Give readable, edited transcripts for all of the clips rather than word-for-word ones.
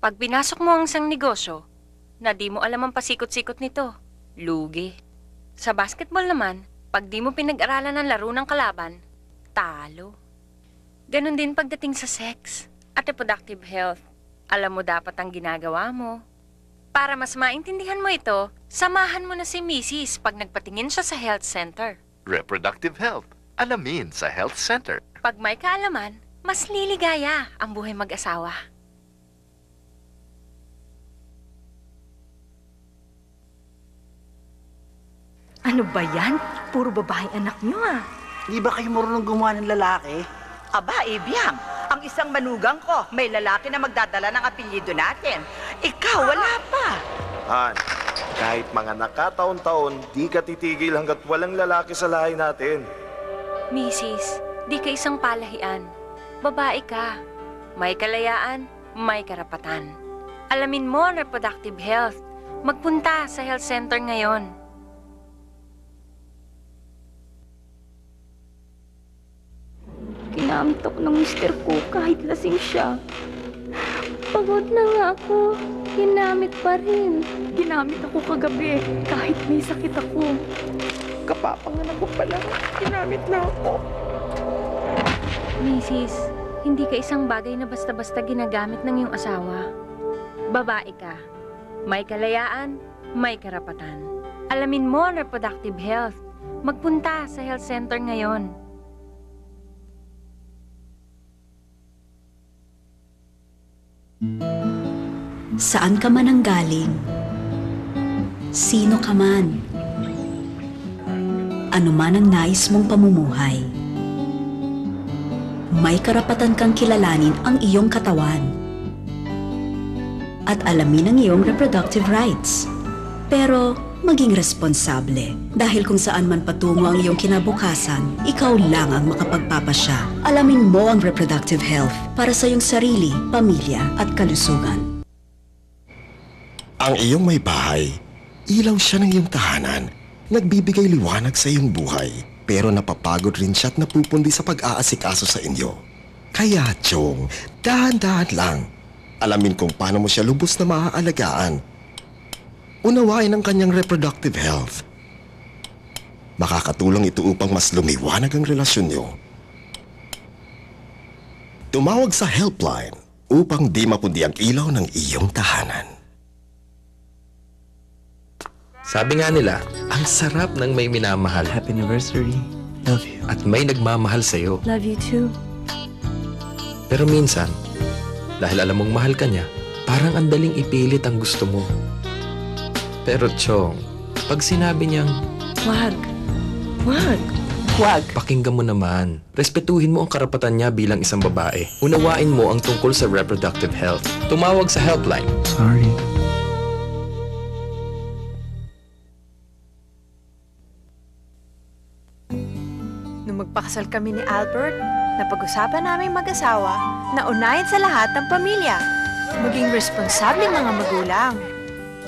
Pag pinasok mo ang isang negosyo, na di mo alam ang pasikot-sikot nito, lugi. Sa basketball naman, pag di mo pinag-aralan ang laro ng kalaban, talo. Ganon din pagdating sa sex at reproductive health. Alam mo dapat ang ginagawa mo. Para mas maintindihan mo ito, samahan mo na si Mrs. pag nagpatingin siya sa health center. Reproductive health. Alamin sa health center. Pag may kaalaman, mas liligaya ang buhay mag-asawa. Ano ba yan? Puro babaeng anak nyo Di ba kayo marunong gumawa ng lalaki? Aba, Ibiang, ang isang manugang ko, may lalaki na magdadala ng apelyido natin. Ikaw, wala pa. Han, kahit mga nakataon-taon, di ka titigil hanggat walang lalaki sa lahi natin. Mrs., di ka isang palahian. Babae ka. May kalayaan, may karapatan. Alamin mo ang reproductive health. Magpunta sa health center ngayon. Kinamtok ng mister ko kahit lasing siya. Pagod na nga ako. Ginamit pa rin. Ginamit ako kagabi kahit may sakit ako. Kapapanganak ko pala. Ginamit na ako. Mrs., hindi ka isang bagay na basta-basta ginagamit ng iyong asawa. Babae ka. May kalayaan, may karapatan. Alamin mo ang reproductive health. Magpunta sa health center ngayon. Saan ka man ang galing? Sino ka man? Ano man ang nais mong pamumuhay? May karapatan kang kilalanin ang iyong katawan at alamin ang iyong reproductive rights. Pero maging responsable dahil kung saan man patungo ang iyong kinabukasan, ikaw lang ang makapagpapasya. Alamin mo ang reproductive health para sa iyong sarili, pamilya at kalusugan. Ang iyong may bahay, ilaw siya ng iyong tahanan, nagbibigay liwanag sa iyong buhay, pero napapagod rin siya at napupundi sa pag-aasikaso sa inyo. Kaya, Chong, dahan-dahan lang. Alamin kung paano mo siya lubos na maaalagaan. Unawain ang kanyang reproductive health. Makakatulong ito upang mas lumiwanag ang relasyon niyo. Tumawag sa helpline upang di mapundi ang ilaw ng iyong tahanan. Sabi nga nila, ang sarap ng may minamahal. Happy anniversary. Love you. At may nagmamahal sa'yo. Love you too. Pero minsan, dahil alam mong mahal ka niya, parang ang daling ipilit ang gusto mo. Pero Chong, pag sinabi niyang, Wag. Wag. Huwag. pakinggan mo naman. Respetuhin mo ang karapatan niya bilang isang babae. Unawain mo ang tungkol sa reproductive health. Tumawag sa helpline. Sorry. Nung magpakasal kami ni Albert, napag-usapan namin mag-asawa na unahin sa lahat ng pamilya. Maging responsable mga magulang.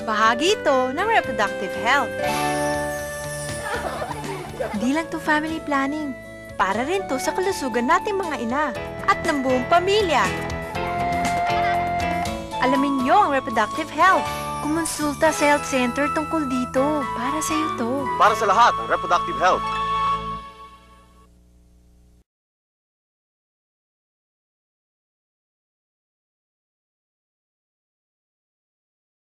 Bahagi ito ng reproductive health. Di lang to family planning. Para rin to sa kalusugan nating mga ina at ng buong pamilya. Alamin niyo ang reproductive health. Kumonsulta sa health center tungkol dito. Para sa'yo to. Para sa lahat, reproductive health.